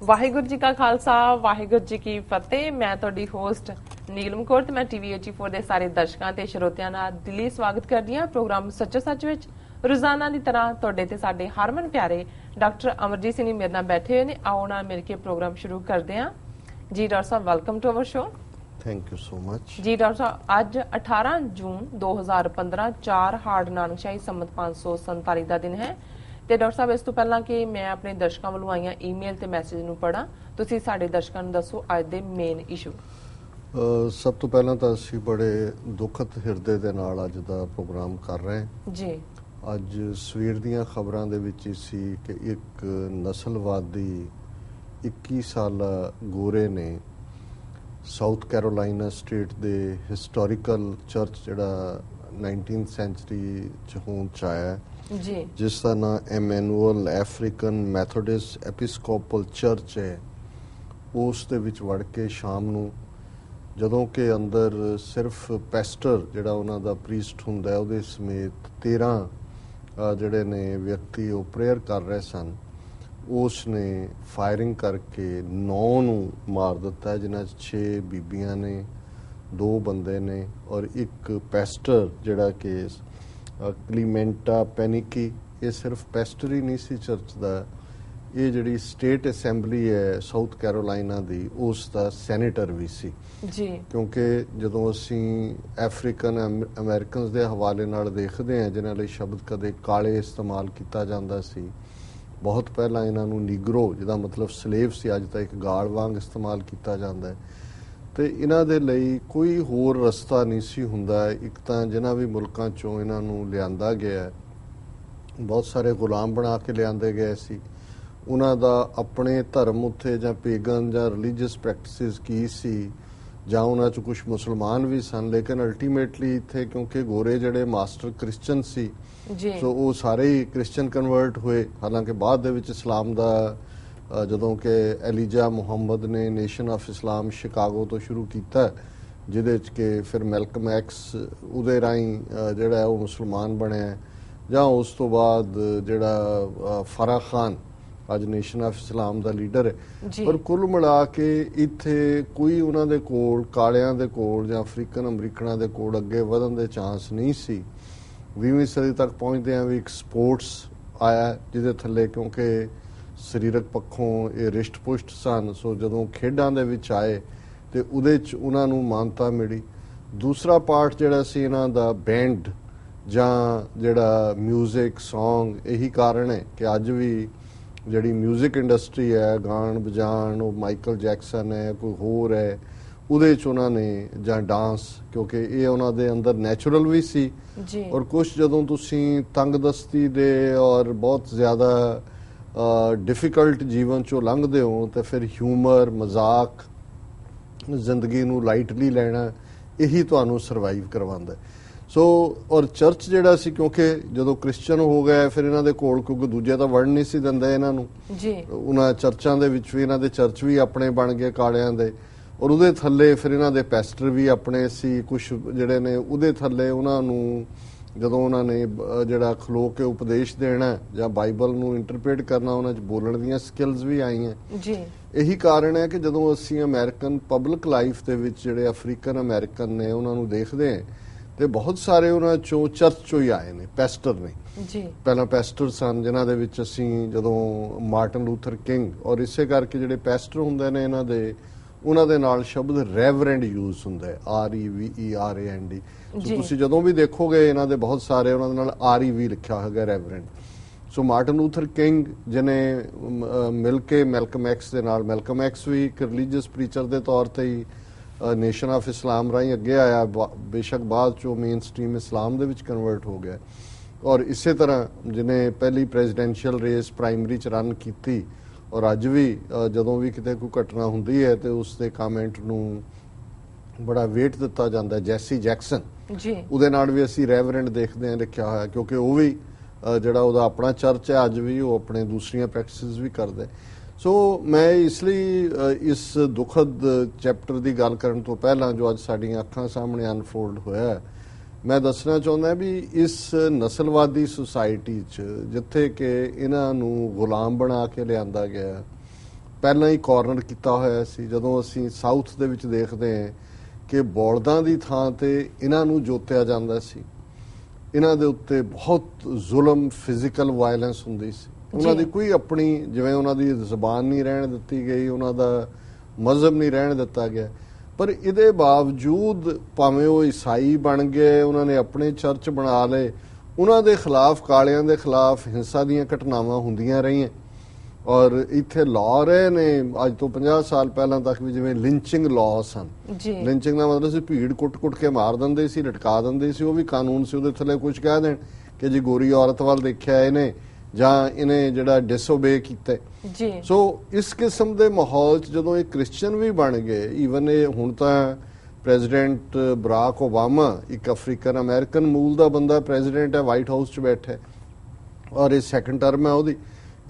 ਵਾਹਿਗੁਰੂ ਜੀ ਕਾ ਖਾਲਸਾ ਵਾਹਿਗੁਰੂ ਜੀ ਕੀ ਫਤਿਹ। ਮੈਂ ਤੁਹਾਡੀ ਹੋਸਟ ਨੀਲਮ ਕੌਰ ਤੇ ਮੈਂ ਟੀਵੀ 84 ਦੇ ਸਾਰੇ ਦਰਸ਼ਕਾਂ ਤੇ ਸਰੋਤਿਆਂ ਦਾ ਦਿਲੀ ਸਵਾਗਤ ਕਰਦੀ ਹਾਂ ਪ੍ਰੋਗਰਾਮ ਸੱਚੋ ਸੱਚ ਵਿੱਚ। ਰੋਜ਼ਾਨਾ ਦੀ ਤਰ੍ਹਾਂ ਤੁਹਾਡੇ ਤੇ ਸਾਡੇ ਹਰਮਨ ਪਿਆਰੇ ਡਾਕਟਰ ਅਮਰਜੀਤ ਸਿੰਘ ਮੇਰੇ ਨਾਲ ਬੈਠੇ ਹੋਏ ਨੇ। ਆਓ ਨਾਲ ਮਿਲ ਕੇ ਪ੍ਰੋਗਰਾਮ ਸ਼ੁਰੂ ਕਰਦੇ ਹਾਂ। ਜੀ ਡਾਕਟਰ ਸਾਹਿਬ, welcome to our show. Thank you so much. ਜੀ ਡਾਕਟਰ ਸਾਹਿਬ, ਅੱਜ 18 ਜੂਨ 2015 4 ਹਾੜ ਨਾਨਕਸ਼ਾਹੀ ਸੰਮਤ 547 ਦਾ ਦਿਨ ਹੈ। ਤੇ ਡਾਕਟਰ ਸਾਹਿਬ, ਇਸ ਤੋਂ ਪਹਿਲਾਂ ਕਿ ਮੈਂ ਆਪਣੇ ਦਰਸ਼ਕਾਂ ਵੱਲੋਂ ਆਈਆਂ ਈਮੇਲ ਤੇ ਮੈਸੇਜ ਨੂੰ ਪੜਾਂ, ਤੁਸੀਂ ਸਾਡੇ ਦਰਸ਼ਕਾਂ ਨੂੰ ਦੱਸੋ ਅੱਜ ਦੇ ਮੇਨ ਇਸ਼ੂ। ਸਭ ਤੋਂ ਪਹਿਲਾਂ ਤਾਂ ਅਸੀਂ ਬੜੇ ਦੁਖਤ ਹਿਰਦੇ ਦੇ ਨਾਲ ਅੱਜ ਦਾ ਪ੍ਰੋਗਰਾਮ ਕਰ ਰਹੇ ਹਾਂ ਜੀ। ਅੱਜ ਸਵੇਰ ਦੀਆਂ ਖਬਰਾਂ ਦੇ ਵਿੱਚ ਸੀ ਕਿ ਇੱਕ ਨਸਲਵਾਦੀ 21 ਸਾਲਾ ਗੋਰੇ ਨੇ ਸਾਊਥ ਕੈਰੋਲਾਈਨਾ ਸਟੇਟ ਦੇ ਹਿਸਟੋਰੀਕਲ ਚਰਚ ਜਿਹੜਾ 19th ਸੈਂਚੁਰੀ ਚ ਹੋਂਦ ਚ ਆਇਆ ਜੀ, ਜਿਸ ਦਾ ਨਾਂ ਐਮੈਨੂਅਲ ਅਫਰੀਕਨ ਮੈਥੋਡਿਸਟ ਐਪੀਸਕੋਪਲ ਚਰਚ ਹੈ, ਉਸ ਦੇ ਵਿੱਚ ਵੜ ਕੇ ਸ਼ਾਮ ਨੂੰ, ਜਦੋਂ ਕਿ ਅੰਦਰ ਸਿਰਫ ਪੈਸਟਰ ਜਿਹੜਾ ਉਹਨਾਂ ਦਾ ਪ੍ਰੀਸਟ ਹੁੰਦਾ ਉਹਦੇ ਸਮੇਤ 13 ਜਿਹੜੇ ਨੇ ਵਿਅਕਤੀ ਉਹ ਪ੍ਰੇਅਰ ਕਰ ਰਹੇ ਸਨ, ਉਸ ਨੇ ਫਾਇਰਿੰਗ ਕਰਕੇ 9 ਨੂੰ ਮਾਰ ਦਿੱਤਾ, ਜਿਨ੍ਹਾਂ 'ਚ 6 ਬੀਬੀਆਂ ਨੇ, 2 ਬੰਦੇ ਨੇ ਔਰ ਇੱਕ ਪੈਸਟਰ ਜਿਹੜਾ ਕਿ ਕਲੀਮੈਂਟਾ ਪੈਨਿਕੀ। ਇਹ ਸਿਰਫ ਪੈਸਟਰ ਹੀ ਨਹੀਂ ਸੀ ਚਰਚ ਦਾ, ਇਹ ਜਿਹੜੀ ਸਟੇਟ ਅਸੈਂਬਲੀ ਹੈ ਸਾਊਥ ਕੈਰੋਲਾਈਨਾ ਦੀ, ਉਸ ਦਾ ਸੈਨੇਟਰ ਵੀ ਸੀ ਜੀ। ਕਿਉਂਕਿ ਜਦੋਂ ਅਸੀਂ ਅਫਰੀਕਨ ਅਮਰੀਕਨਸ ਦੇ ਹਵਾਲੇ ਨਾਲ ਦੇਖਦੇ ਹਾਂ ਜਿਨ੍ਹਾਂ ਲਈ ਸ਼ਬਦ ਕਦੇ ਕਾਲੇ ਇਸਤੇਮਾਲ ਕੀਤਾ ਜਾਂਦਾ ਸੀ, ਬਹੁਤ ਪਹਿਲਾਂ ਇਹਨਾਂ ਨੂੰ ਨੀਗਰੋ ਜਿਹਦਾ ਮਤਲਬ ਸਲੇਵ ਸੀ, ਅੱਜ ਤਾਂ ਇੱਕ ਗਾਲ ਵਾਂਗ ਇਸਤੇਮਾਲ ਕੀਤਾ ਜਾਂਦਾ ਹੈ। ਤੇ ਇਹਨਾਂ ਦੇ ਲਈ ਕੋਈ ਹੋਰ ਰਸਤਾ ਨਹੀਂ ਸੀ ਹੁੰਦਾ। ਇੱਕ ਤਾਂ ਜਿਨ੍ਹਾਂ ਵੀ ਮੁਲਕਾਂ ਚੋਂ ਇਹਨਾਂ ਨੂੰ ਲਿਆਂਦਾ ਗਿਆ, ਬਹੁਤ ਸਾਰੇ ਗੁਲਾਮ ਬਣਾ ਕੇ ਲਿਆਂਦੇ ਗਏ ਸੀ, ਉਹਨਾਂ ਦਾ ਆਪਣੇ ਧਰਮ ਉੱਥੇ ਜਾਂ ਪੇਗਨ ਜਾਂ ਰਿਲੀਜੀਅਸ ਪ੍ਰੈਕਟਿਸਿਸ ਕੀ ਸੀ, ਜਾਂ ਉਹਨਾਂ 'ਚ ਕੁਝ ਮੁਸਲਮਾਨ ਵੀ ਸਨ, ਲੇਕਿਨ ਅਲਟੀਮੇਟਲੀ ਇੱਥੇ ਕਿਉਂਕਿ ਗੋਰੇ ਜਿਹੜੇ ਮਾਸਟਰ ਕ੍ਰਿਸਚਨ ਸੀ, ਸੋ ਉਹ ਸਾਰੇ ਹੀ ਕ੍ਰਿਸਚਨ ਕਨਵਰਟ ਹੋਏ। ਹਾਲਾਂਕਿ ਬਾਅਦ ਦੇ ਵਿੱਚ ਇਸਲਾਮ ਦਾ ਜਦੋਂ ਕਿ ਐਲੀਜਾ ਮੁਹੰਮਦ ਨੇ ਨੇਸ਼ਨ ਆਫ ਇਸਲਾਮ ਸ਼ਿਕਾਗੋ ਤੋਂ ਸ਼ੁਰੂ ਕੀਤਾ, ਜਿਹਦੇ 'ਚ ਕਿ ਫਿਰ ਮੈਲਕਮ ਐਕਸ ਉਹਦੇ ਰਾਹੀਂ ਜਿਹੜਾ ਉਹ ਮੁਸਲਮਾਨ ਬਣਿਆ, ਜਾਂ ਉਸ ਤੋਂ ਬਾਅਦ ਜਿਹੜਾ ਫਾਰਾ ਖਾਨ ਅੱਜ nation of Islam the leader ਹੈ। ਪਰ ਕੁੱਲ ਮਿਲਾ ਕੇ ਇੱਥੇ ਕੋਈ ਉਹਨਾਂ ਦੇ ਕੋਲ ਕਾਲਿਆਂ ਦੇ ਕੋਲ ਜਾਂ ਅਫਰੀਕਨ ਅਮਰੀਕਨਾਂ ਦੇ ਕੋਲ ਅੱਗੇ ਵਧਣ ਦੇ ਚਾਂਸ ਨਹੀਂ ਸੀ। 20ਵੀਂ ਸਦੀ ਤੱਕ ਪਹੁੰਚਦੇ ਆ ਵੀ ਇੱਕ ਸਪੋਰਟਸ ਆਇਆ ਜਿਹਦੇ ਥੱਲੇ, ਕਿਉਂਕਿ ਸਰੀਰਕ ਪੱਖੋਂ ਇਹ ਰਿਸ਼ਟ ਪੁਸ਼ਟ ਸਨ, ਸੋ ਜਦੋਂ ਖੇਡਾਂ ਦੇ ਵਿੱਚ ਆਏ ਤੇ ਉਹਦੇ 'ਚ ਉਹਨਾਂ ਨੂੰ ਮਾਨਤਾ ਮਿਲੀ। ਦੂਸਰਾ ਪਾਰਟ ਜਿਹੜਾ ਸੀ ਇਹਨਾਂ ਦਾ ਬੈਂਡ ਜਾਂ ਜਿਹੜਾ ਮਿਊਜ਼ਿਕ ਸੌਂਗ, ਇਹੀ ਕਾਰਨ ਹੈ ਕਿ ਅੱਜ ਵੀ ਜਿਹੜੀ ਮਿਊਜ਼ਿਕ ਇੰਡਸਟਰੀ ਹੈ, ਗਾਣ ਵਜਾਣ, ਉਹ ਮਾਈਕਲ ਜੈਕਸਨ ਹੈ, ਕੋਈ ਹੋਰ ਹੈ, ਉਹਦੇ 'ਚ ਉਹਨਾਂ ਨੇ, ਜਾਂ ਡਾਂਸ, ਕਿਉਂਕਿ ਇਹ ਉਹਨਾਂ ਦੇ ਅੰਦਰ ਨੈਚੁਰਲ ਵੀ ਸੀ। ਔਰ ਕੁਛ ਜਦੋਂ ਤੁਸੀਂ ਤੰਗਦਸਤੀ ਦੇ ਔਰ ਬਹੁਤ ਜ਼ਿਆਦਾ ਡਿਫਿਕਲਟ ਜੀਵਨ 'ਚੋਂ ਲੰਘਦੇ ਹੋ ਤਾਂ ਫਿਰ ਹਿਊਮਰ, ਮਜ਼ਾਕ, ਜ਼ਿੰਦਗੀ ਨੂੰ ਲਾਈਟਲੀ ਲੈਣਾ, ਇਹੀ ਤੁਹਾਨੂੰ ਸਰਵਾਈਵ ਕਰਵਾਉਂਦਾ। ਸੋ ਔਰ ਚਰਚ ਜਿਹੜਾ ਸੀ, ਕਿਉਂਕਿ ਜਦੋਂ ਕ੍ਰਿਸਚਨ ਹੋ ਗਏ ਫਿਰ ਇਹਨਾਂ ਦੇ ਕੋਲ, ਕਿਉਂਕਿ ਦੂਜੇ ਤਾਂ ਵੜਨ ਨਹੀਂ ਸੀ ਦਿੰਦੇ ਇਹਨਾਂ ਨੂੰ, ਉਹਨਾਂ ਚਰਚਾਂ ਦੇ ਵਿੱਚ ਵੀ ਇਹਨਾਂ ਦੇ ਚਰਚ ਵੀ ਆਪਣੇ ਬਣ ਗਏ ਕਾਲਿਆਂ ਦੇ, ਔਰ ਉਹਦੇ ਥੱਲੇ ਫਿਰ ਇਹਨਾਂ ਦੇ ਪੈਸਟਰ ਵੀ ਆਪਣੇ ਸੀ ਕੁਛ ਜਿਹੜੇ ਨੇ, ਉਹਦੇ ਥੱਲੇ ਉਹਨਾਂ ਨੂੰ ਜਦੋਂ ਉਹਨਾਂ ਨੇ ਜਿਹੜਾ ਖਲੋ ਕੇ ਉਪਦੇਸ਼ ਦੇਣਾ ਜਾਂ ਬਾਈਬਲ ਨੂੰ ਇੰਟਰਪ੍ਰੀਟ ਕਰਨਾ, ਉਹਨਾਂ 'ਚ ਬੋਲਣ ਦੀਆਂ ਸਕਿੱਲਸ ਵੀ ਆਈਆਂ। ਇਹੀ ਕਾਰਨ ਹੈ ਕਿ ਜਦੋਂ ਅਸੀਂ ਅਮਰੀਕਨ ਪਬਲਿਕ ਲਾਈਫ ਦੇ ਵਿੱਚ ਜਿਹੜੇ ਅਫਰੀਕਨ ਅਮਰੀਕਨ ਨੇ ਉਹਨਾਂ ਨੂੰ ਦੇਖਦੇ ਹਾਂ ਤੇ ਬਹੁਤ ਸਾਰੇ ਉਹਨਾਂ 'ਚੋਂ ਚਰਚ 'ਚੋਂ ਹੀ ਆਏ ਨੇ, ਪੈਸਟਰ ਨੇ। ਪਹਿਲਾਂ ਪੈਸਟਰ ਸਨ ਜਿਨ੍ਹਾਂ ਦੇ ਵਿੱਚ ਅਸੀਂ ਜਦੋਂ ਮਾਰਟਨ ਲੂਥਰ ਕਿੰਗ, ਔਰ ਇਸੇ ਕਰਕੇ ਜਿਹੜੇ ਪੈਸਟਰ ਹੁੰਦੇ ਨੇ ਇਹਨਾਂ ਦੇ, ਉਹਨਾਂ ਦੇ ਨਾਲ ਸ਼ਬਦ ਰੈਵਰੈਂਡ ਯੂਜ਼ ਹੁੰਦਾ ਹੈ, REVERAND। ਤੁਸੀਂ ਜਦੋਂ ਵੀ ਦੇਖੋਗੇ ਇਹਨਾਂ ਦੇ ਬਹੁਤ ਸਾਰੇ ਉਹਨਾਂ ਦੇ ਨਾਲ REV ਲਿਖਿਆ ਹੋਏਗਾ, ਰੈਵਰੈਂਡ। ਸੋ ਮਾਰਟਨ ਲੂਥਰ ਕਿੰਗ ਜਿਹਨੇ ਮਿਲ ਕੇ ਮੈਲਕਮ ਐਕਸ ਦੇ ਨਾਲ, ਮੈਲਕਮ ਐਕਸ ਵੀ ਇੱਕ ਰਿਲੀਜੀਅਸ ਪ੍ਰੀਚਰ ਦੇ ਤੌਰ ਤੇ ਹੀ ਨੇਸ਼ਨ ਆਫ ਇਸਲਾਮ ਰਾਹੀਂ ਅੱਗੇ ਆਇਆ, ਬੇਸ਼ੱਕ ਬਾਅਦ ਚੋਂ ਮੇਨ ਸਟ੍ਰੀਮ ਇਸਲਾਮ ਦੇ ਵਿੱਚ ਕਨਵਰਟ ਹੋ ਗਿਆ। ਔਰ ਇਸੇ ਤਰ੍ਹਾਂ ਜਿਹਨੇ ਪਹਿਲੀ ਪ੍ਰੈਜ਼ੀਡੈਂਸ਼ੀਅਲ ਰੇਸ ਪ੍ਰਾਇਮਰੀ 'ਚ ਰਨ ਕੀਤੀ, ਔਰ ਅੱਜ ਵੀ ਜਦੋਂ ਵੀ ਕਿਤੇ ਕੋਈ ਘਟਨਾ ਹੁੰਦੀ ਹੈ ਤੇ ਉਸ ਦੇ ਕਾਮੈਂਟ ਨੂੰ ਬੜਾ ਵੇਟ ਦਿੱਤਾ ਜਾਂਦਾ, ਜੈਸੀ ਜੈਕਸਨ, ਉਹਦੇ ਨਾਲ ਵੀ ਅਸੀਂ ਰੈਵਰੈਂਡ ਦੇਖਦੇ ਹਾਂ ਲਿਖਿਆ ਹੋਇਆ, ਕਿਉਂਕਿ ਉਹ ਵੀ ਜਿਹੜਾ ਉਹਦਾ ਆਪਣਾ ਚਰਚ ਹੈ, ਅੱਜ ਵੀ ਉਹ ਆਪਣੇ ਦੂਸਰੀਆਂ ਪ੍ਰੈਕਟਿਸਿਸ ਵੀ ਕਰਦਾ। ਸੋ ਮੈਂ ਇਸ ਲਈ ਇਸ ਦੁਖਦ ਚੈਪਟਰ ਦੀ ਗੱਲ ਕਰਨ ਤੋਂ ਪਹਿਲਾਂ ਜੋ ਅੱਜ ਸਾਡੀਆਂ ਅੱਖਾਂ ਸਾਹਮਣੇ ਅਨਫੋਲਡ ਹੋਇਆ, ਮੈਂ ਦੱਸਣਾ ਚਾਹੁੰਦਾ ਵੀ ਇਸ ਨਸਲਵਾਦੀ ਸੁਸਾਇਟੀ 'ਚ ਜਿੱਥੇ ਕਿ ਇਹਨਾਂ ਨੂੰ ਗੁਲਾਮ ਬਣਾ ਕੇ ਲਿਆਂਦਾ ਗਿਆ, ਪਹਿਲਾਂ ਹੀ ਕਾਰਨਰ ਕੀਤਾ ਹੋਇਆ ਸੀ। ਜਦੋਂ ਅਸੀਂ ਸਾਊਥ ਦੇ ਵਿੱਚ ਦੇਖਦੇ ਹਾਂ ਕਿ ਬੌਲਦਾਂ ਦੀ ਥਾਂ ਤੇ ਇਹਨਾਂ ਨੂੰ ਜੋਤਿਆ ਜਾਂਦਾ ਸੀ, ਇਹਨਾਂ ਦੇ ਉੱਤੇ ਬਹੁਤ ਜ਼ੁਲਮ, ਫਿਜ਼ੀਕਲ ਵਾਇਲੈਂਸ ਹੁੰਦੀ ਸੀ। ਉਹਨਾਂ ਦੀ ਕੋਈ ਆਪਣੀ, ਜਿਵੇਂ ਉਹਨਾਂ ਦੀ ਜ਼ਬਾਨ ਨਹੀਂ ਰਹਿਣ ਦਿੱਤੀ ਗਈ, ਉਹਨਾਂ ਦਾ ਮਜ਼ਹਬ ਨਹੀਂ ਰਹਿਣ ਦਿੱਤਾ ਗਿਆ, ਪਰ ਇਹਦੇ ਬਾਵਜੂਦ ਭਾਵੇਂ ਉਹ ਈਸਾਈ ਬਣ ਗਏ, ਉਹਨਾਂ ਨੇ ਆਪਣੇ ਚਰਚ ਬਣਾ ਲਏ, ਉਹਨਾਂ ਦੇ ਖਿਲਾਫ, ਕਾਲਿਆਂ ਦੇ ਖਿਲਾਫ ਹਿੰਸਾ ਦੀਆਂ ਘਟਨਾਵਾਂ ਹੁੰਦੀਆਂ ਰਹੀਆਂ। ਔਰ ਇੱਥੇ ਲਾਅ ਰਹੇ ਨੇ ਅੱਜ ਤੋਂ 50 ਸਾਲ ਪਹਿਲਾਂ ਤੱਕ ਵੀ, ਜਿਵੇਂ ਲਿੰਚਿੰਗ ਲਾਅ ਸਨ। ਲਿੰਚਿੰਗ ਦਾ ਮਤਲਬ ਸੀ ਭੀੜ ਕੁੱਟ-ਕੁੱਟ ਕੇ ਮਾਰ ਦਿੰਦੇ ਸੀ, ਲਟਕਾ ਦਿੰਦੇ ਸੀ, ਉਹ ਵੀ ਕਾਨੂੰਨ ਸੀ। ਉਹਦੇ ਥੱਲੇ ਕੁਝ ਕਹਿ ਦੇਣ ਕਿ ਜੀ ਗੋਰੀ ਔਰਤ ਵੱਲ ਦੇਖਿਆ ਇਹਨੇ, ਜਾਂ ਇਹਨੇ ਜਿਹੜਾ ਡਿਸਓਬੇ ਕੀਤਾ। ਸੋ ਇਸ ਕਿਸਮ ਦੇ ਮਾਹੌਲ 'ਚ ਜਦੋਂ ਇਹ ਕ੍ਰਿਸਚੀਅਨ ਵੀ ਬਣ ਗਏ, ਈਵਨ ਇਹ ਹੁਣ ਤਾਂ ਪ੍ਰੈਜ਼ੀਡੈਂਟ ਬਰਾਕ ਓਬਾਮਾ ਇੱਕ ਅਫਰੀਕਨ ਅਮਰੀਕਨ ਮੂਲ ਦਾ ਬੰਦਾ ਪ੍ਰੈਜ਼ੀਡੈਂਟ ਹੈ, ਵਾਈਟ ਹਾਊਸ 'ਚ ਬੈਠਾ, ਔਰ ਇਹ ਸੈਕੰਡ ਟਰਮ ਹੈ ਉਹਦੀ।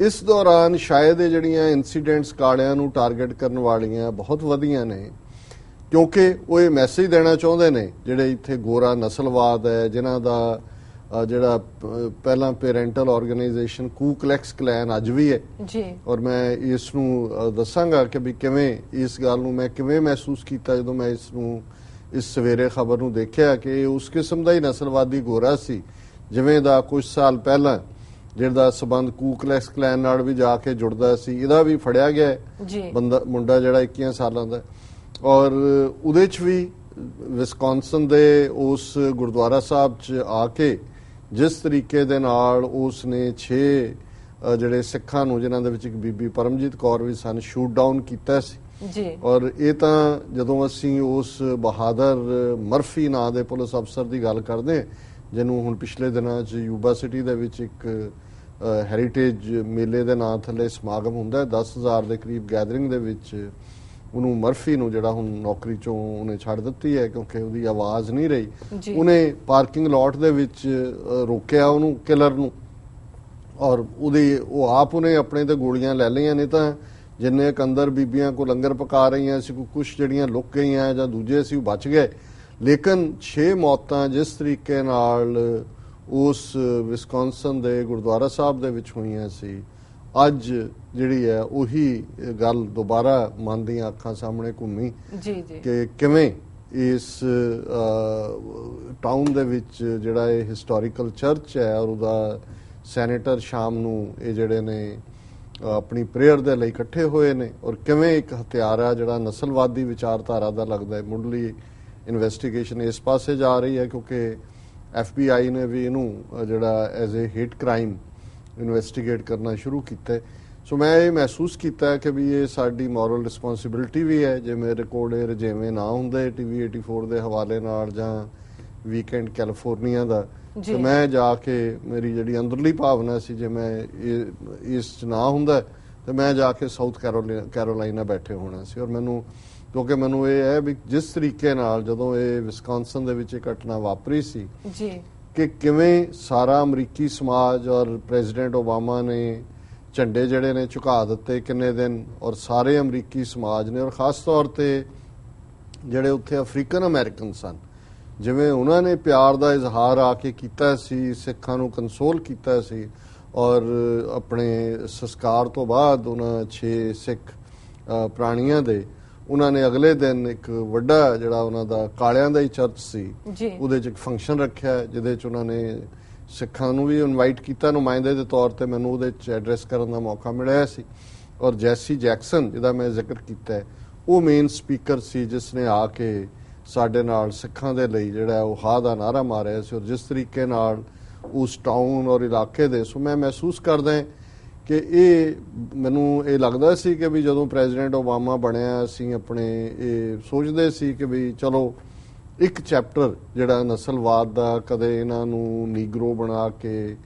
ਇਸ ਦੌਰਾਨ ਸ਼ਾਇਦ ਇਹ ਜਿਹੜੀਆਂ ਇਨਸੀਡੈਂਟਸ ਕਾਲਿਆਂ ਨੂੰ ਟਾਰਗੇਟ ਕਰਨ ਵਾਲੀਆਂ ਬਹੁਤ ਵਧੀਆਂ ਨੇ, ਕਿਉਂਕਿ ਉਹ ਇਹ ਮੈਸੇਜ ਦੇਣਾ ਚਾਹੁੰਦੇ ਨੇ ਜਿਹੜੇ ਇੱਥੇ ਗੋਰਾ ਨਸਲਵਾਦ ਹੈ, ਜਿਨ੍ਹਾਂ ਦਾ ਜਿਹੜਾ ਪਹਿਲਾਂ ਪੇਰੈਂਟਲ ਆਰਗੇਨਾਈਜੇਸ਼ਨ ਕੂ ਕਲੈਕਸ ਕਲੈਨ ਅੱਜ ਵੀ ਹੈ ਜੀ। ਔਰ ਮੈਂ ਇਸ ਨੂੰ ਦੱਸਾਂਗਾ ਕਿ ਵੀ ਕਿਵੇਂ ਇਸ ਗੱਲ ਨੂੰ ਮੈਂ ਕਿਵੇਂ ਮਹਿਸੂਸ ਕੀਤਾ ਜਦੋਂ ਮੈਂ ਇਸ ਨੂੰ ਇਸ ਸਵੇਰੇ ਖਬਰ ਨੂੰ ਦੇਖਿਆ ਕਿ ਇਹ ਉਸ ਕਿਸਮ ਦਾ ਹੀ ਨਸਲਵਾਦੀ ਗੋਰਾ ਸੀ ਜਿਵੇਂ ਦਾ ਕੁਝ ਸਾਲ ਪਹਿਲਾਂ ਜਿਹਦਾ ਸਬੰਧ ਕੂ ਕਲੈਕਸ ਕਲੈਨ ਨਾਲ ਵੀ ਜਾ ਕੇ ਜੁੜਦਾ ਸੀ। ਇਹਦਾ ਵੀ ਫੜਿਆ ਗਿਆ ਬੰਦਾ, ਮੁੰਡਾ ਜਿਹੜਾ 21 ਸਾਲਾਂ ਦਾ, ਔਰ ਉਹਦੇ 'ਚ ਵੀ ਵਿਸਕੌਨਸਨ ਦੇ ਉਸ ਗੁਰਦੁਆਰਾ ਸਾਹਿਬ 'ਚ ਆ ਕੇ ਜਿਸ ਤਰੀਕੇ ਦੇ ਨਾਲ ਉਸ ਨੇ 6 ਜਿਹੜੇ ਸਿੱਖਾਂ ਨੂੰ, ਜਿਨ੍ਹਾਂ ਦੇ ਵਿੱਚ ਇੱਕ ਬੀਬੀ ਪਰਮਜੀਤ ਕੌਰ ਵੀ ਸਨ, ਸ਼ੂਟ ਡਾਊਨ ਕੀਤਾ ਸੀ ਜੀ। ਔਰ ਇਹ ਤਾਂ ਜਦੋਂ ਅਸੀਂ ਉਸ ਬਹਾਦਰ ਮਰਫੀ ਨਾਂ ਦੇ ਪੁਲਿਸ ਅਫਸਰ ਦੀ ਗੱਲ ਕਰਦੇ, ਜਿਹਨੂੰ ਹੁਣ ਪਿਛਲੇ ਦਿਨਾਂ 'ਚ ਯੂਬਾ ਸਿਟੀ ਦੇ ਵਿੱਚ ਇੱਕ ਹੈਰੀਟੇਜ ਮੇਲੇ ਦੇ ਨਾਂ ਥੱਲੇ ਸਮਾਗਮ ਹੁੰਦਾ, 10,000 ਦੇ ਕਰੀਬ ਗੈਦਰਿੰਗ ਦੇ ਵਿੱਚ ਉਹਨੂੰ ਮਰਫੀ ਨੂੰ, ਜਿਹੜਾ ਹੁਣ ਨੌਕਰੀ ਚੋਂ ਉਹਨੇ ਛੱਡ ਦਿੱਤੀ ਹੈ ਕਿਉਂਕਿ ਉਹਦੀ ਆਵਾਜ਼ ਨਹੀਂ ਰਹੀ, ਉਹਨੇ ਪਾਰਕਿੰਗ ਲਾਟ ਦੇ ਵਿੱਚ ਰੋਕਿਆ ਉਹਨੂੰ, ਕਿਲਰ ਨੂੰ, ਔਰ ਉਹ ਆਪ ਉਹਨੇ ਆਪਣੇ ਤੇ ਗੋਲੀਆਂ ਲੈ ਲਈਆਂ। ਨਹੀਂ ਤਾਂ ਜਿੰਨੇ ਕ ਅੰਦਰ ਬੀਬੀਆਂ ਕੋ ਲੰਗਰ ਪਕਾ ਰਹੀਆਂ ਸੀ, ਕੁਛ ਜਿਹੜੀਆਂ ਲੁੱਕ ਗਈਆਂ ਜਾਂ ਦੂਜੇ ਸੀ ਉਹ ਬਚ ਗਏ। ਲੇਕਿਨ 6 ਮੌਤਾਂ ਜਿਸ ਤਰੀਕੇ ਨਾਲ ਉਸ ਵਿਸਕੌਨਸਨ ਦੇ ਗੁਰਦੁਆਰਾ ਸਾਹਿਬ ਦੇ ਵਿੱਚ ਹੋਈਆਂ ਸੀ, ਅੱਜ ਜਿਹੜੀ ਹੈ ਉਹੀ ਗੱਲ ਦੁਬਾਰਾ ਮਨ ਦੀਆਂ ਅੱਖਾਂ ਸਾਹਮਣੇ ਘੁੰਮੀ ਕਿ ਕਿਵੇਂ ਇਸ ਟਾਊਨ ਦੇ ਵਿੱਚ ਜਿਹੜਾ ਇਹ ਹਿਸਟੋਰੀਕਲ ਚਰਚ ਹੈ ਔਰ ਉਹਦਾ ਸੈਨੇਟਰ ਸ਼ਾਮ ਨੂੰ ਇਹ ਜਿਹੜੇ ਨੇ ਆਪਣੀ ਪ੍ਰੇਅਰ ਦੇ ਲਈ ਇਕੱਠੇ ਹੋਏ ਨੇ, ਔਰ ਕਿਵੇਂ ਇੱਕ ਹਥਿਆਰਾ ਜਿਹੜਾ ਨਸਲਵਾਦੀ ਵਿਚਾਰਧਾਰਾ ਦਾ ਲੱਗਦਾ ਹੈ। ਮੁੱਢਲੀ ਇਨਵੈਸਟੀਗੇਸ਼ਨ ਇਸ ਪਾਸੇ ਜਾ ਰਹੀ ਹੈ ਕਿਉਂਕਿ FBI ਨੇ ਵੀ ਇਹਨੂੰ ਜਿਹੜਾ as a hate crime investigate ਕਰਨਾ ਸ਼ੁਰੂ ਕੀਤਾ। ਸੋ ਮੈਂ ਇਹ ਮਹਿਸੂਸ ਕੀਤਾ ਕਿ ਵੀ ਇਹ ਸਾਡੀ ਮੋਰਲ ਰਿਸਪੌਂਸਿਬਿਲਿਟੀ ਵੀ ਹੈ। ਜੇ ਮੇਰੇ ਕੋਲ ਇਹ ਰਜੇਵੇਂ ਨਾ ਹੁੰਦੇ TV 84 ਦੇ ਹਵਾਲੇ ਨਾਲ ਜਾਂ ਵੀਕਐਂਡ ਕੈਲੀਫੋਰਨੀਆ ਦਾ, ਤੇ ਮੈਂ ਜਾ ਕੇ, ਮੇਰੀ ਜਿਹੜੀ ਅੰਦਰਲੀ ਭਾਵਨਾ ਸੀ, ਜੇ ਮੈਂ ਇਸ 'ਚ ਨਾ ਹੁੰਦਾ ਤੇ ਮੈਂ ਜਾ ਕੇ ਸਾਊਥ ਕੈਰੋਲਾਈਨਾ ਬੈਠੇ ਹੋਣਾ ਸੀ। ਔਰ ਮੈਨੂੰ, ਕਿਉਂਕਿ ਮੈਨੂੰ ਇਹ ਹੈ ਵੀ ਜਿਸ ਤਰੀਕੇ ਨਾਲ ਜਦੋਂ ਇਹ ਵਿਸਕੌਨਸਨ ਦੇ ਵਿੱਚ ਇਹ ਘਟਨਾ ਵਾਪਰੀ ਸੀ ਕਿ ਕਿਵੇਂ ਸਾਰਾ ਅਮਰੀਕੀ ਸਮਾਜ ਔਰ ਪ੍ਰੈਜ਼ੀਡੈਂਟ ਓਬਾਮਾ ਨੇ ਝੰਡੇ ਜਿਹੜੇ ਨੇ ਝੁਕਾ ਦਿੱਤੇ ਕਿੰਨੇ ਦਿਨ, ਔਰ ਸਾਰੇ ਅਮਰੀਕੀ ਸਮਾਜ ਨੇ, ਔਰ ਖਾਸ ਤੌਰ ਤੇ ਜਿਹੜੇ ਉੱਥੇ ਅਫਰੀਕਨ ਅਮਰੀਕਨ ਸਨ, ਜਿਵੇਂ ਉਹਨਾਂ ਨੇ ਪਿਆਰ ਦਾ ਇਜ਼ਹਾਰ ਆ ਕੇ ਕੀਤਾ ਸੀ, ਸਿੱਖਾਂ ਨੂੰ ਕੰਸੋਲ ਕੀਤਾ ਸੀ। ਔਰ ਆਪਣੇ ਸੰਸਕਾਰ ਤੋਂ ਬਾਅਦ ਉਹਨਾਂ 6 ਸਿੱਖ ਪ੍ਰਾਣੀਆਂ ਦੇ, ਉਹਨਾਂ ਨੇ ਅਗਲੇ ਦਿਨ ਇੱਕ ਵੱਡਾ ਜਿਹੜਾ ਉਹਨਾਂ ਦਾ ਕਾਲਿਆਂ ਦਾ ਹੀ ਚਰਚ ਸੀ, ਉਹਦੇ 'ਚ ਇੱਕ ਫੰਕਸ਼ਨ ਰੱਖਿਆ ਜਿਹਦੇ 'ਚ ਉਹਨਾਂ ਨੇ ਸਿੱਖਾਂ ਨੂੰ ਵੀ ਇਨਵਾਈਟ ਕੀਤਾ ਨੁਮਾਇੰਦੇ ਦੇ ਤੌਰ ਤੇ। ਮੈਨੂੰ ਉਹਦੇ 'ਚ ਐਡਰੈਸ ਕਰਨ ਦਾ ਮੌਕਾ ਮਿਲਿਆ ਸੀ। ਔਰ ਜੈਸੀ ਜੈਕਸਨ, ਜਿਹਦਾ ਮੈਂ ਜ਼ਿਕਰ ਕੀਤਾ ਹੈ, ਉਹ ਮੇਨ ਸਪੀਕਰ ਸੀ ਜਿਸ ਨੇ ਆ ਕੇ ਸਾਡੇ ਨਾਲ ਸਿੱਖਾਂ ਦੇ ਲਈ ਜਿਹੜਾ ਉਹ ਹਾਂ ਦਾ ਨਾਅਰਾ ਮਾਰਿਆ ਸੀ। ਔਰ ਜਿਸ ਤਰੀਕੇ ਨਾਲ ਉਸ ਟਾਊਨ ਔਰ ਇਲਾਕੇ ਦੇ, ਸੋ ਮੈਂ ਮਹਿਸੂਸ ਕਰਦਾ ਕਿ ਇਹ ਮੈਨੂੰ ਇਹ ਲੱਗਦਾ ਸੀ ਕਿ ਵੀ ਜਦੋਂ ਪ੍ਰੈਜ਼ੀਡੈਂਟ ਓਬਾਮਾ ਬਣਿਆ, ਅਸੀਂ ਆਪਣੇ ਇਹ ਸੋਚਦੇ ਸੀ ਕਿ ਵੀ ਚਲੋ ਇੱਕ ਚੈਪਟਰ ਜਿਹੜਾ ਨਸਲਵਾਦ ਦਾ, ਕਦੇ ਇਹਨਾਂ ਨੂੰ ਨੀਗਰੋ ਬਣਾ ਕੇ,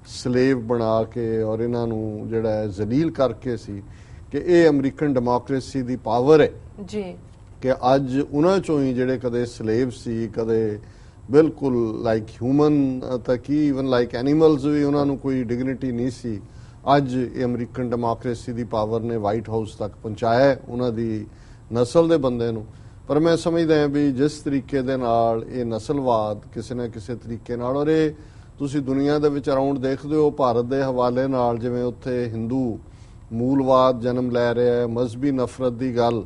ਸਲੇਵ ਬਣਾ ਕੇ ਔਰ ਇਹਨਾਂ ਨੂੰ ਜਿਹੜਾ ਜ਼ਲੀਲ ਕਰਕੇ ਸੀ, ਕਿ ਇਹ ਅਮਰੀਕਨ ਡੈਮੋਕ੍ਰੇਸੀ ਦੀ ਪਾਵਰ ਹੈ ਜੀ, ਕਿ ਅੱਜ ਉਹਨਾਂ ਚੋਂ ਹੀ ਜਿਹੜੇ ਕਦੇ ਸਲੇਵ ਸੀ, ਕਦੇ ਬਿਲਕੁਲ ਲਾਈਕ ਹਿਊਮਨ ਤੱਕ ਹੀ, ਈਵਨ ਲਾਈਕ ਐਨੀਮਲਸ ਵੀ ਉਹਨਾਂ ਨੂੰ ਕੋਈ ਡਿਗਨਿਟੀ ਨਹੀਂ ਸੀ, ਅੱਜ ਇਹ ਅਮਰੀਕਨ ਡੈਮੋਕ੍ਰੇਸੀ ਦੀ ਪਾਵਰ ਨੇ ਵਾਈਟ ਹਾਊਸ ਤੱਕ ਪਹੁੰਚਾਇਆ ਉਹਨਾਂ ਦੀ ਨਸਲ ਦੇ ਬੰਦੇ ਨੂੰ। ਪਰ ਮੈਂ ਸਮਝਦਾ ਹਾਂ ਵੀ ਜਿਸ ਤਰੀਕੇ ਦੇ ਨਾਲ ਇਹ ਨਸਲਵਾਦ ਕਿਸੇ ਨਾ ਕਿਸੇ ਤਰੀਕੇ ਨਾਲ, ਔਰ ਇਹ ਤੁਸੀਂ ਦੁਨੀਆ ਦੇ ਵਿੱਚ ਅਰਾਊਂਡ ਦੇਖਦੇ ਹੋ, ਭਾਰਤ ਦੇ ਹਵਾਲੇ ਨਾਲ, ਜਿਵੇਂ ਉੱਥੇ ਹਿੰਦੂ ਮੂਲਵਾਦ ਜਨਮ ਲੈ ਰਿਹਾ ਹੈ, ਮਜ਼ਹਬੀ ਨਫ਼ਰਤ ਦੀ ਗੱਲ,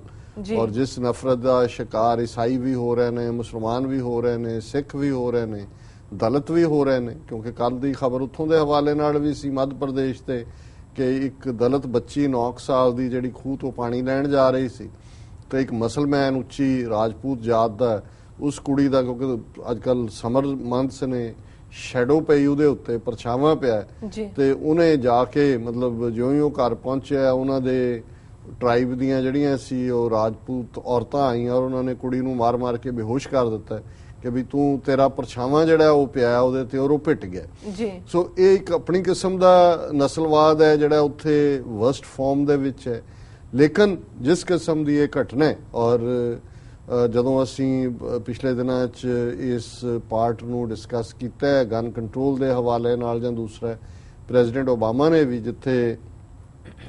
ਔਰ ਜਿਸ ਨਫ਼ਰਤ ਦਾ ਸ਼ਿਕਾਰ ਈਸਾਈ ਵੀ ਹੋ ਰਹੇ ਨੇ, ਮੁਸਲਮਾਨ ਵੀ ਹੋ ਰਹੇ ਨੇ, ਸਿੱਖ ਵੀ ਹੋ ਰਹੇ ਨੇ, ਦਲਿਤ ਵੀ ਹੋ ਰਹੇ ਨੇ। ਕਿਉਂਕਿ ਕੱਲ ਦੀ ਖਬਰ ਉੱਥੋਂ ਦੇ ਹਵਾਲੇ ਨਾਲ ਵੀ ਸੀ ਮੱਧ ਪ੍ਰਦੇਸ਼ ਤੇ, ਕਿ ਇੱਕ ਦਲਿਤ ਬੱਚੀ 9 ਸਾਲ ਦੀ ਜਿਹੜੀ ਖੂਹ ਤੋਂ ਪਾਣੀ ਲੈਣ ਜਾ ਰਹੀ ਸੀ, ਤੇ ਇੱਕ ਮੁਸਲਮਾਨ ਉੱਚੀ ਰਾਜਪੂਤ ਜਾਤ ਦਾ, ਉਸ ਕੁੜੀ ਦਾ, ਕਿਉਂਕਿ ਅੱਜ ਕੱਲ ਸਮਰ ਮੰਥਸ ਨੇ, ਸ਼ੈਡੋ ਪਈ ਉਹਦੇ ਉੱਤੇ, ਪਰਛਾਵਾਂ ਪਿਆ, ਤੇ ਉਹਨੇ ਜਾ ਕੇ ਮਤਲਬ ਜਿਉਂ ਹੀ ਉਹ ਘਰ ਪਹੁੰਚਿਆ, ਉਹਨਾਂ ਦੇ ਟਰਾਈਬ ਦੀਆਂ ਜਿਹੜੀਆਂ ਸੀ ਉਹ ਰਾਜਪੂਤ ਔਰਤਾਂ ਆਈਆਂ, ਔਰ ਉਹਨਾਂ ਨੇ ਕੁੜੀ ਨੂੰ ਮਾਰ ਮਾਰ ਕੇ ਬੇਹੋਸ਼ ਕਰ ਦਿੱਤਾ ਕਿ ਵੀ ਤੂੰ, ਤੇਰਾ ਪਰਛਾਵਾਂ ਜਿਹੜਾ ਉਹ ਪਿਆ ਉਹਦੇ ਤੇ, ਔਰ ਉਹ ਪਿੱਟ ਗਿਆ। ਸੋ ਇਹ ਇੱਕ ਆਪਣੀ ਕਿਸਮ ਦਾ ਨਸਲਵਾਦ ਹੈ ਜਿਹੜਾ ਉੱਥੇ ਵਰਸਟ ਫਾਰਮ ਦੇ ਵਿੱਚ ਹੈ। ਲੇਕਿਨ ਜਿਸ ਕਿਸਮ ਦੀ ਇਹ ਘਟਨਾ ਹੈ, ਔਰ ਜਦੋਂ ਅਸੀਂ ਪਿਛਲੇ ਦਿਨਾਂ 'ਚ ਇਸ ਪਾਰਟ ਨੂੰ ਡਿਸਕਸ ਕੀਤਾ ਹੈ ਗਨ ਕੰਟਰੋਲ ਦੇ ਹਵਾਲੇ ਨਾਲ, ਜਾਂ ਦੂਸਰਾ ਪ੍ਰੈਜ਼ੀਡੈਂਟ ਓਬਾਮਾ ਨੇ ਵੀ ਜਿੱਥੇ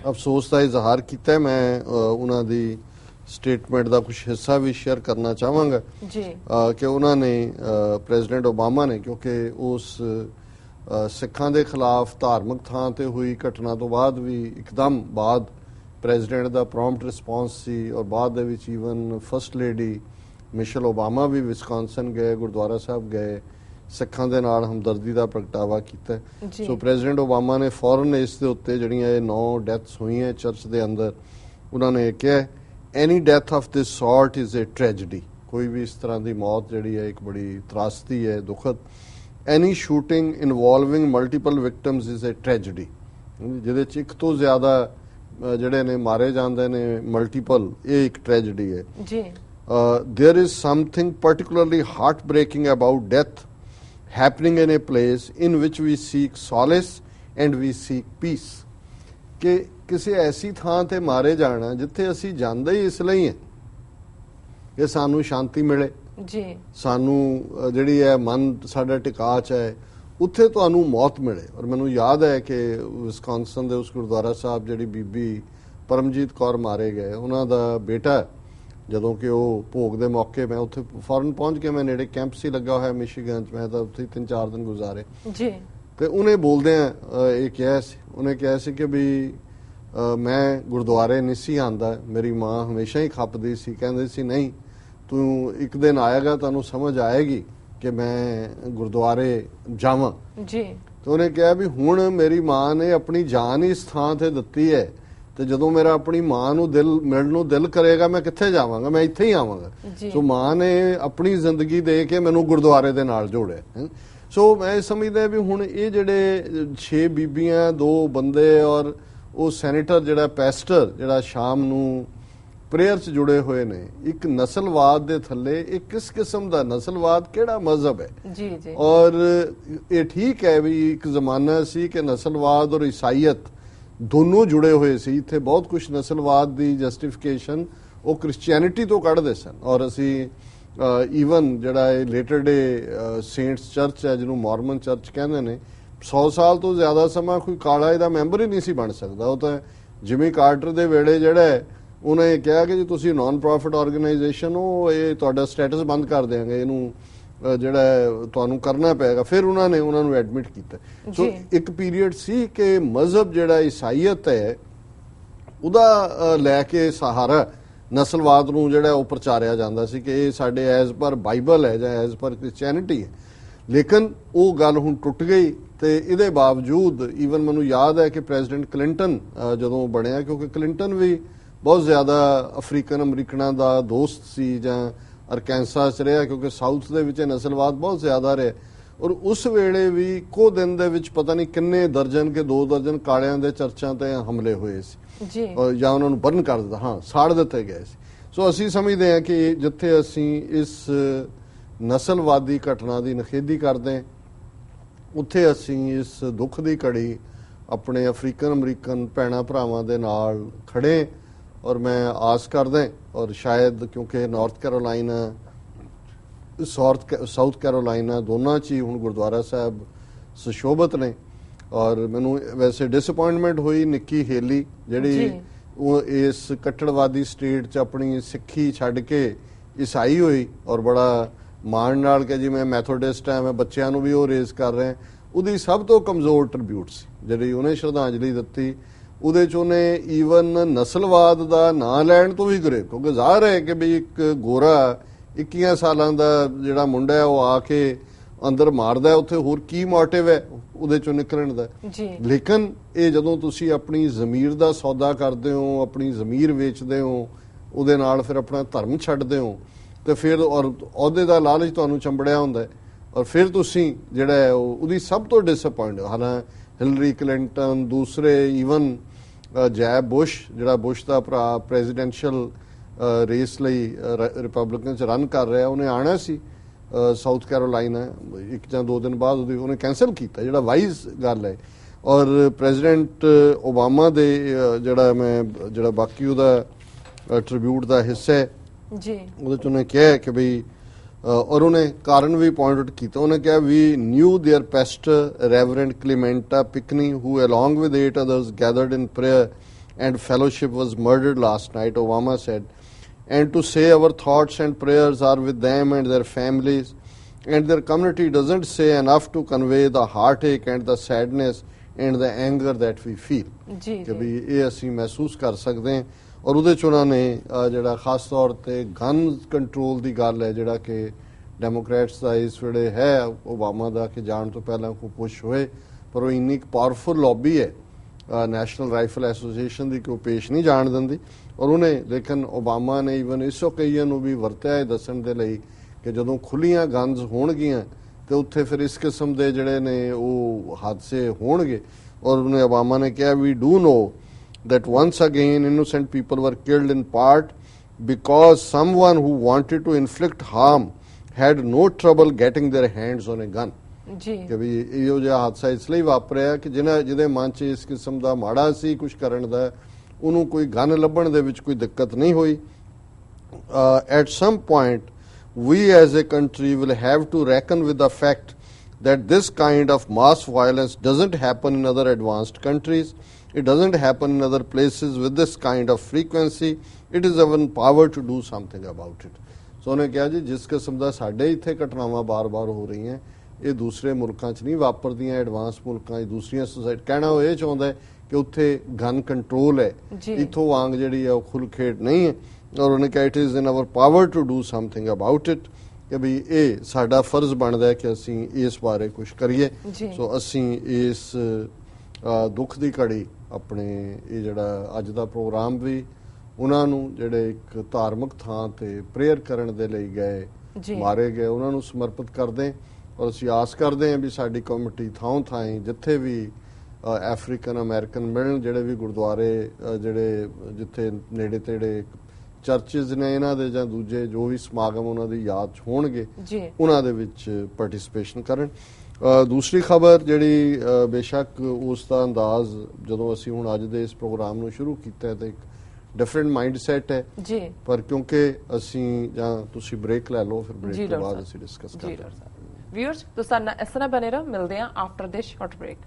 ਅਫਸੋਸ ਦਾ ਇਜ਼ਹਾਰ ਕੀਤਾ, ਮੈਂ ਉਹਨਾਂ ਦੀ ਸਟੇਟਮੈਂਟ ਦਾ ਕੁਝ ਹਿੱਸਾ ਵੀ ਸ਼ੇਅਰ ਕਰਨਾ ਚਾਹਾਂਗਾ ਕਿ ਉਹਨਾਂ ਨੇ, ਪ੍ਰੈਜ਼ੀਡੈਂਟ ਓਬਾਮਾ ਨੇ, ਕਿਉਂਕਿ ਉਸ ਸਿੱਖਾਂ ਦੇ ਖਿਲਾਫ ਧਾਰਮਿਕ ਥਾਂ ਤੇ ਹੋਈ ਘਟਨਾ ਤੋਂ ਬਾਅਦ ਵੀ ਇੱਕਦਮ ਬਾਅਦ ਪ੍ਰੈਜ਼ੀਡੈਂਟ ਦਾ ਪ੍ਰੌਮਪਟ ਰਿਸਪੌਂਸ ਸੀ, ਔਰ ਬਾਅਦ ਦੇ ਵਿੱਚ even first lady Michelle Obama ਵੀ ਵਿਸਕੌਨਸਨ ਗਏ, ਗੁਰਦੁਆਰਾ ਸਾਹਿਬ ਗਏ, ਸਿੱਖਾਂ ਦੇ ਨਾਲ ਹਮਦਰਦੀ ਦਾ ਪ੍ਰਗਟਾਵਾ ਕੀਤਾ। ਸੋ ਪ੍ਰੈਜ਼ੀਡੈਂਟ ਓਬਾਮਾ ਨੇ ਫੌਰਨ ਇਸ ਦੇ ਉੱਤੇ ਜਿਹੜੀਆਂ ਇਹ 9 ਡੈਥਸ ਹੋਈਆਂ ਚਰਚ ਦੇ ਅੰਦਰ, ਉਹਨਾਂ ਨੇ ਕਿਹਾ any death of this sort is a tragedy, ਕੋਈ ਵੀ ਇਸ ਤਰ੍ਹਾਂ ਦੀ ਮੌਤ ਜਿਹੜੀ ਹੈ ਇੱਕ ਬੜੀ ਤਰਾਸਦੀ ਹੈ, ਦੁਖਦ। Any shooting involving multiple victims is a tragedy, ਜਿਹਦੇ 'ਚ ਇੱਕ ਤੋਂ ਜ਼ਿਆਦਾ ਜਿਹੜੇ ਨੇ ਮਾਰੇ ਜਾਂਦੇ ਨੇ, ਮਲਟੀਪਲ, ਇਹ ਇੱਕ ਟ੍ਰੈਜਡੀ ਹੈ। There is something particularly heartbreaking about death happening in a place in which we seek solace and we seek peace, ਕਿ ਕਿਸੇ ਐਸੀ ਥਾਂ ਤੇ ਮਾਰੇ ਜਾਣਾ ਜਿੱਥੇ ਅਸੀਂ ਜਾਂਦੇ ਹੀ ਇਸ ਲਈ ਹੈ ਕਿ ਸਾਨੂੰ ਸ਼ਾਂਤੀ ਮਿਲੇ, ਸਾਨੂੰ ਜਿਹੜੀ ਹੈ ਮਨ ਸਾਡਾ ਟਿਕਾ 'ਚ ਹੈ, ਉੱਥੇ ਤੁਹਾਨੂੰ ਮੌਤ ਮਿਲੇ। ਔਰ ਮੈਨੂੰ ਯਾਦ ਹੈ ਕਿ ਵਿਸਕੌਨਸਨ ਦੇ ਉਸ ਗੁਰਦੁਆਰਾ ਸਾਹਿਬ ਜਿਹੜੀ ਬੀਬੀ ਪਰਮਜੀਤ ਕੌਰ ਮਾਰੇ ਗਏ, ਉਹਨਾਂ ਦਾ ਬੇਟਾ, ਜਦੋਂ ਕਿ ਉਹ ਭੋਗ ਦੇ ਮੌਕੇ, ਮੈਂ ਉੱਥੇ ਫੌਰਨ ਪਹੁੰਚ ਕੇ, ਮੈਂ ਨੇੜੇ ਕੈਂਪ ਸੀ ਲੱਗਾ ਹੋਇਆ ਮਿਸ਼ੀਗਨ 'ਚ, ਮੈਂ ਤਾਂ ਉੱਥੇ 3-4 ਦਿਨ ਗੁਜ਼ਾਰੇ, ਤੇ ਉਹਨੇ ਬੋਲਦਿਆਂ ਇਹ ਕਿਹਾ ਸੀ, ਉਹਨੇ ਕਿਹਾ ਸੀ ਕਿ ਵੀ ਮੈਂ ਗੁਰਦੁਆਰੇ ਨਹੀਂ ਸੀ ਆਉਂਦਾ, ਮੇਰੀ ਮਾਂ ਹਮੇਸ਼ਾ ਹੀ ਖੱਪਦੀ ਸੀ, ਕਹਿੰਦੇ ਸੀ ਨਹੀਂ ਤੂੰ ਇੱਕ ਦਿਨ ਆਏਗਾ, ਤੁਹਾਨੂੰ ਸਮਝ ਆਏਗੀ ਕਿ ਮੈਂ ਗੁਰਦੁਆਰੇ ਜਾਵਾਂ। ਤੇ ਉਹਨੇ ਕਿਹਾ ਵੀ ਹੁਣ ਮੇਰੀ ਮਾਂ ਨੇ ਆਪਣੀ ਜਾਨ ਹੀ ਇਸ ਥਾਂ ਤੇ ਦਿੱਤੀ ਹੈ, ਤੇ ਜਦੋਂ ਮੇਰਾ ਆਪਣੀ ਮਾਂ ਨੂੰ ਮਿਲਣ ਨੂੰ ਦਿਲ ਕਰੇਗਾ, ਮੈਂ ਕਿੱਥੇ ਜਾਵਾਂਗਾ, ਮੈਂ ਇੱਥੇ ਹੀ ਆਵਾਂਗਾ। ਸੋ ਮਾਂ ਨੇ ਆਪਣੀ ਜ਼ਿੰਦਗੀ ਦੇ ਕੇ ਮੈਨੂੰ ਗੁਰਦੁਆਰੇ ਦੇ ਨਾਲ ਜੋੜਿਆ। ਸੋ ਮੈਂ ਸਮਝਦਾ ਵੀ ਹੁਣ ਇਹ ਜਿਹੜੇ 6 ਬੀਬੀਆਂ, 2 ਬੰਦੇ, ਔਰ ਉਹ ਸੈਨੇਟਰ ਜਿਹੜਾ ਪੈਸਟਰ ਜਿਹੜਾ ਸ਼ਾਮ ਨੂੰ ਪ੍ਰੇਅਰ 'ਚ ਜੁੜੇ ਹੋਏ ਨੇ, ਇੱਕ ਨਸਲਵਾਦ ਦੇ ਥੱਲੇ, ਇਹ ਕਿਸ ਕਿਸਮ ਦਾ ਨਸਲਵਾਦ, ਕਿਹੜਾ ਮਜ਼ਹਬ ਹੈ? ਔਰ ਇਹ ਠੀਕ ਹੈ ਵੀ ਇੱਕ ਜ਼ਮਾਨਾ ਸੀ ਕਿ ਨਸਲਵਾਦ ਔਰ ਈਸਾਈਅਤ ਦੋਨੋਂ ਜੁੜੇ ਹੋਏ ਸੀ। ਇੱਥੇ ਬਹੁਤ ਕੁਝ ਨਸਲਵਾਦ ਦੀ ਜਸਟੀਫਿਕੇਸ਼ਨ ਉਹ ਕ੍ਰਿਸਚੀਅਨਿਟੀ ਤੋਂ ਕੱਢਦੇ ਸਨ, ਔਰ ਅਸੀਂ ਈਵਨ ਜਿਹੜਾ ਇਹ ਲੇਟਰ ਡੇ ਸੇਂਟਸ ਚਰਚ ਹੈ, ਜਿਹਨੂੰ ਮਾਰਮਨ ਚਰਚ ਕਹਿੰਦੇ ਨੇ, 100 ਸਾਲ ਤੋਂ ਜ਼ਿਆਦਾ ਸਮਾਂ ਕੋਈ ਕਾਲਾ ਇਹਦਾ ਮੈਂਬਰ ਹੀ ਨਹੀਂ ਸੀ ਬਣ ਸਕਦਾ। ਉਹ ਤਾਂ ਜਿਮੀ ਕਾਰਟਰ ਦੇ ਵੇਲੇ ਜਿਹੜਾ ਉਹਨੇ ਕਿਹਾ ਕਿ ਜੇ ਤੁਸੀਂ ਨਾਨ ਪ੍ਰੋਫਿਟ ਆਰਗੇਨਾਈਜੇਸ਼ਨ ਹੋ, ਇਹ ਤੁਹਾਡਾ ਸਟੇਟਸ ਬੰਦ ਕਰ ਦੇਵਾਂਗੇ, ਇਹਨੂੰ ਜਿਹੜਾ ਤੁਹਾਨੂੰ ਕਰਨਾ ਪਏਗਾ। ਫਿਰ ਉਹਨਾਂ ਨੂੰ ਐਡਮਿਟ ਕੀਤਾ। ਸੋ ਇੱਕ ਪੀਰੀਅਡ ਸੀ ਕਿ ਮਜ਼ਹਬ ਜਿਹੜਾ ਈਸਾਈਅਤ ਹੈ ਉਹਦਾ ਲੈ ਕੇ ਸਹਾਰਾ ਨਸਲਵਾਦ ਨੂੰ ਜਿਹੜਾ ਉਹ ਪ੍ਰਚਾਰਿਆ ਜਾਂਦਾ ਸੀ ਕਿ ਇਹ ਸਾਡੇ ਐਜ਼ ਪਰ ਬਾਈਬਲ ਹੈ ਜਾਂ ਐਜ਼ ਪਰ ਕ੍ਰਿਸਚੀਅਨਿਟੀ ਹੈ। ਲੇਕਿਨ ਉਹ ਗੱਲ ਹੁਣ ਟੁੱਟ ਗਈ, ਤੇ ਇਹਦੇ ਬਾਵਜੂਦ ਈਵਨ ਮੈਨੂੰ ਯਾਦ ਹੈ ਕਿ ਪ੍ਰੈਜ਼ੀਡੈਂਟ ਕਲਿੰਟਨ ਜਦੋਂ ਬਣਿਆ, ਕਿਉਂਕਿ ਕਲਿੰਟਨ ਵੀ ਬਹੁਤ ਜ਼ਿਆਦਾ ਅਫਰੀਕਨ ਅਮਰੀਕਨਾਂ ਦਾ ਦੋਸਤ ਸੀ, ਜਾਂ ਅਰਕੈਂਸਾ 'ਚ ਰਿਹਾ, ਕਿਉਂਕਿ ਸਾਊਥ ਦੇ ਵਿੱਚ ਨਸਲਵਾਦ ਬਹੁਤ ਜ਼ਿਆਦਾ ਰਿਹਾ। ਔਰ ਉਸ ਵੇਲੇ ਵੀ ਇੱਕੋ ਦਿਨ ਦੇ ਵਿੱਚ ਪਤਾ ਨਹੀਂ ਕਿੰਨੇ ਦਰਜਨ ਕੇ 2 ਦਰਜਨ ਕਾਲਿਆਂ ਦੇ ਚਰਚਾਂ ਤੇ ਹਮਲੇ ਹੋਏ ਸੀ, ਜਾਂ ਉਹਨਾਂ ਨੂੰ ਬਰਨ ਕਰ ਦਿੱਤਾ, ਸਾੜ ਦਿੱਤੇ ਗਏ ਸੀ। ਸੋ ਅਸੀਂ ਸਮਝਦੇ ਹਾਂ ਕਿ ਜਿੱਥੇ ਅਸੀਂ ਇਸ ਨਸਲਵਾਦੀ ਘਟਨਾ ਦੀ ਨਿਖੇਧੀ ਕਰਦੇ, ਉੱਥੇ ਅਸੀਂ ਇਸ ਦੁੱਖ ਦੀ ਘੜੀ ਆਪਣੇ ਅਫਰੀਕਨ ਅਮਰੀਕਨ ਭੈਣਾਂ ਭਰਾਵਾਂ ਦੇ ਨਾਲ ਖੜੇ। ਔਰ ਮੈਂ ਆਸ ਕਰਦਾ, ਔਰ ਸ਼ਾਇਦ ਕਿਉਂਕਿ ਨਾਰਥ ਕੈਰੋਲਾਈਨਾ, ਸਾਊਥ ਕੈਰੋਲਾਈਨਾ ਦੋਨਾਂ 'ਚ ਹੀ ਹੁਣ ਗੁਰਦੁਆਰਾ ਸਾਹਿਬ ਸੁਸ਼ੋਭਿਤ ਨੇ। ਔਰ ਮੈਨੂੰ ਵੈਸੇ ਡਿਸਅਪੁਆਇੰਟਮੈਂਟ ਹੋਈ ਨਿੱਕੀ ਹੇਲੀ, ਜਿਹੜੀ ਉਹ ਇਸ ਕੱਟੜਵਾਦੀ ਸਟੇਟ 'ਚ ਆਪਣੀ ਸਿੱਖੀ ਛੱਡ ਕੇ ਈਸਾਈ ਹੋਈ, ਔਰ ਬੜਾ ਮਾਣ ਨਾਲ ਕਿ ਜੀ ਮੈਂ ਮੈਥੋਡਿਸਟ ਹਾਂ, ਮੈਂ ਬੱਚਿਆਂ ਨੂੰ ਵੀ ਉਹ ਰੇਜ਼ ਕਰ ਰਿਹਾ। ਉਹਦੀ ਸਭ ਤੋਂ ਕਮਜ਼ੋਰ ਟ੍ਰਿਬਿਊਟ ਸੀ ਜਿਹੜੀ ਉਹਨੇ ਸ਼ਰਧਾਂਜਲੀ ਦਿੱਤੀ, ਉਹਦੇ ਚ ਉਹਨੇ ਈਵਨ ਨਸਲਵਾਦ ਦਾ ਨਾਂ ਲੈਣ ਤੋਂ ਵੀ ਕਰੇ, ਕਿਉਂਕਿ ਜ਼ਾਹਰ ਹੈ ਕਿ ਵੀ ਇੱਕ ਗੋਰਾ 21 ਸਾਲਾਂ ਦਾ ਜਿਹੜਾ ਮੁੰਡਾ ਹੈ ਉਹ ਆ ਕੇ ਅੰਦਰ ਮਾਰਦਾ, ਉੱਥੇ ਹੋਰ ਕੀ ਮੋਟਿਵ ਹੈ ਉਹਦੇ ਚੋਂ ਨਿਕਲਣ ਦਾ ਜੀ। ਲੇਕਿਨ ਇਹ ਜਦੋਂ ਤੁਸੀਂ ਆਪਣੀ ਜ਼ਮੀਰ ਦਾ ਸੌਦਾ ਕਰਦੇ ਹੋ, ਆਪਣੀ ਜ਼ਮੀਰ ਵੇਚਦੇ ਹੋ, ਉਹਦੇ ਨਾਲ ਫਿਰ ਆਪਣਾ ਧਰਮ ਛੱਡਦੇ ਹੋ, ਤੇ ਫਿਰ ਔਰ ਅਹੁਦੇ ਦਾ ਲਾਲਚ ਤੁਹਾਨੂੰ ਚੰਬੜਿਆ ਹੁੰਦਾ ਹੈ, ਔਰ ਫਿਰ ਤੁਸੀਂ ਜਿਹੜਾ ਹੈ ਉਹਦੀ ਸਭ ਤੋਂ ਡਿਸਅਪਾਇੰਟ ਹਾਲਾਂਕਿ ਹਿਲਰੀ ਕਲਿੰਟਨ, ਦੂਸਰੇ ਈਵਨ ਜੈਬ ਬੁਸ਼ ਜਿਹੜਾ ਬੁਸ਼ ਦਾ ਭਰਾ ਪ੍ਰੈਜ਼ੀਡੈਂਸ਼ੀਅਲ ਰੇਸ ਲਈ ਰਿਪਬਲਿਕਨ ਚ ਰਨ ਕਰ ਰਿਹਾ, ਉਹਨੇ ਆਣਾ ਸੀ ਸਾਊਥ ਕੈਰੋਲਾਈਨਾ 1 ਜਾਂ 2 ਦਿਨ ਬਾਅਦ ਉਹਨੇ ਕੈਂਸਲ ਕੀਤਾ, ਜਿਹੜਾ ਵਾਈਜ਼ ਗੱਲ ਹੈ। ਔਰ ਪ੍ਰੈਜ਼ੀਡੈਂਟ ਓਬਾਮਾ ਦੇ ਜਿਹੜਾ ਬਾਕੀ ਉਹਦਾ ਟ੍ਰਿਬਿਊਟ ਦਾ ਹਿੱਸਾ ਹੈ ਜੀ, ਉਹਦੇ ਚ ਉਹਨੇ ਕਿਹਾ ਕਿ ਬਈ ਔਰ ਉਹਨੇ ਕਾਰਨ ਵੀ ਪੁਆਇੰਟ ਆਊਟ ਕੀਤਾ, ਉਹਨੇ ਕਿਹਾ we knew their pastor reverend Clementa Pinckney who along with 8 others gathered in prayer and fellowship was murdered last night, Obama said, and to say our thoughts and prayers are with them and their families and their community doesn't say enough to convey the heartache and the sadness and the anger that we feel ਜੀ ਕਿ we ਇਹ ਅਸੀਂ ਮਹਿਸੂਸ ਕਰ ਸਕਦੇ ਹਾਂ। ਔਰ ਉਹਦੇ ਚ ਉਹਨਾਂ ਨੇ ਜਿਹੜਾ ਖਾਸ ਤੌਰ ਤੇ ਗਨ ਕੰਟਰੋਲ ਦੀ ਗੱਲ ਹੈ, ਜਿਹੜਾ ਕਿ ਡੈਮੋਕ੍ਰੈਟਸ ਦਾ ਇਸ ਵੇਲੇ ਹੈ ਓਬਾਮਾ ਦਾ ਕਿ ਜਾਣ ਤੋਂ ਪਹਿਲਾਂ ਕੋਈ ਪੁਸ਼ ਹੋਏ, ਪਰ ਉਹ ਇੰਨੀ ਪਾਵਰਫੁਲ ਲੌਬੀ ਹੈ ਨੈਸ਼ਨਲ ਰਾਈਫਲ ਐਸੋਸੀਏਸ਼ਨ ਦੀ ਕਿ ਉਹ ਪੇਸ਼ ਨਹੀਂ ਜਾਣ ਦਿੰਦੀ। ਔਰ ਉਹਨੇ ਲੇਕਿਨ ਓਬਾਮਾ ਨੇ ਈਵਨ ਇਸ ਓਕੇਜ਼ਨ ਨੂੰ ਵੀ ਵਰਤਿਆ ਇਹ ਦੱਸਣ ਦੇ ਲਈ ਕਿ ਜਦੋਂ ਖੁੱਲੀਆਂ ਗਨਜ਼ ਹੋਣਗੀਆਂ ਤੇ ਉੱਥੇ ਫਿਰ ਇਸ ਕਿਸਮ ਦੇ ਜਿਹੜੇ ਨੇ ਉਹ ਹਾਦਸੇ ਹੋਣਗੇ। ਔਰ ਉਹਨੇ ਓਬਾਮਾ ਨੇ ਕਿਹਾ we do know that once again innocent people were killed in part because someone who wanted to inflict harm had no trouble getting their hands on a gun ਜੀ ਕਿ ਵੀ ਇਹੋ ਜਿਹਾ ਹਾਦਸਾ ਇਸ ਲਈ ਵਾਪਰਿਆ ਕਿ ਜਿਹਦੇ ਮਨ 'ਚ ਇਸ ਕਿਸਮ ਦਾ ਮਾੜਾ ਸੀ ਕੁਝ ਕਰਨ ਦਾ, ਉਹਨੂੰ ਕੋਈ ਗਨ ਲੱਭਣ ਦੇ ਵਿੱਚ ਕੋਈ ਦਿੱਕਤ ਨਹੀਂ ਹੋਈ। at some point we as a country will have to reckon with the fact that this kind of mass violence doesn't happen in other advanced countries. It doesn't happen in other places with this kind of frequency. It is our power to do something about it. So ਉਹਨੇ ਕਿਹਾ ਜੀ ਜਿਸ ਕਿਸਮ ਦਾ ਸਾਡੇ ਇੱਥੇ ਘਟਨਾਵਾਂ ਬਾਰ-ਬਾਰ ਹੋ ਰਹੀਆਂ ਇਹ ਦੂਸਰੇ ਮੁਲਕਾਂ 'ਚ ਨਹੀਂ ਵਾਪਰਦੀਆਂ, ਐਡਵਾਂਸ ਮੁਲਕਾਂ 'ਚ ਦੂਸਰੀਆਂ ਸੁਸਾਇਟੀ ਕਹਿਣਾ ਉਹ ਇਹ ਚਾਹੁੰਦਾ ਹੈ ਕਿ ਉੱਥੇ ਗਨ ਕੰਟਰੋਲ ਹੈ, ਇੱਥੋਂ ਵਾਂਗ ਜਿਹੜੀ ਹੈ ਉਹ ਖੁੱਲ੍ਹ-ਖੇਡ ਨਹੀਂ ਹੈ। ਔਰ ਉਹਨੇ ਕਿਹਾ it is in our power to do something about it ਕਿ ਵੀ ਇਹ ਸਾਡਾ ਫਰਜ਼ ਬਣਦਾ ਹੈ ਕਿ ਅਸੀਂ ਇਸ ਬਾਰੇ ਕੁਝ ਕਰੀਏ। ਸੋ ਅਸੀਂ ਇਸ ਦੁੱਖ ਦੀ ਘੜੀ ਆਪਣੇ ਇਹ ਜਿਹੜਾ ਅੱਜ ਦਾ ਪ੍ਰੋਗਰਾਮ ਵੀ ਉਹਨਾਂ ਨੂੰ ਜਿਹੜੇ ਇੱਕ ਧਾਰਮਿਕ ਥਾਂ ਤੇ ਪ੍ਰੇਅਰ ਕਰਨ ਦੇ ਲਈ ਗਏ, ਮਾਰੇ ਗਏ, ਉਹਨਾਂ ਨੂੰ ਸਮਰਪਿਤ ਕਰਦੇ। ਔਰ ਅਸੀਂ ਆਸ ਕਰਦੇ ਹਾਂ ਵੀ ਸਾਡੀ ਕਮੇਟੀ ਥਾਂ ਜਿੱਥੇ ਵੀ ਅਫਰੀਕਨ ਅਮਰੀਕਨ ਮਿਲਣ, ਜਿਹੜੇ ਵੀ ਗੁਰਦੁਆਰੇ ਜਿਹੜੇ ਜਿੱਥੇ ਨੇੜੇ ਤੇੜੇ ਚਰਚਿਜ਼ ਨੇ ਇਹਨਾਂ ਦੇ ਜਾਂ ਦੂਜੇ ਜੋ ਵੀ ਸਮਾਗਮ ਉਹਨਾਂ ਦੀ ਯਾਦ 'ਚ ਹੋਣਗੇ ਉਹਨਾਂ ਦੇ ਵਿੱਚ ਪਾਰਟਿਸਿਪੇਸ਼ਨ ਕਰਨ। ਦੂਸਰੀ ਖਬਰ ਜਿਹੜੀ ਬੇਸ਼ੱਕ ਉਸ ਦਾ ਅੰਦਾਜ਼ ਜਦੋਂ ਅਸੀਂ ਹੁਣ ਅੱਜ ਦੇ ਇਸ ਪ੍ਰੋਗਰਾਮ ਨੂੰ ਸ਼ੁਰੂ ਕੀਤਾ ਤਾਂ ਇੱਕ ਡਿਫਰੈਂਟ ਮਾਈਂਡ ਸੈਟ ਹੈ ਜੀ, ਪਰ ਕਿਉਂਕਿ ਅਸੀਂ ਜਾਂ ਤੁਸੀਂ ਬ੍ਰੇਕ ਲੈ ਲਓ ਫਿਰ ਬ੍ਰੇਕ ਤੋਂ ਬਾਅਦ ਅਸੀਂ ਡਿਸਕਸ ਕਰਾਂਗੇ। ਵੀਅਰਸ ਤੁਸੀਂ ਇਸ ਤਰ੍ਹਾਂ ਬਣੇ ਰਹੋ, ਮਿਲਦੇ ਹਾਂ ਆਫਟਰ ਦਿਸ ਸ਼ਾਰਟ ਬ੍ਰੇਕ।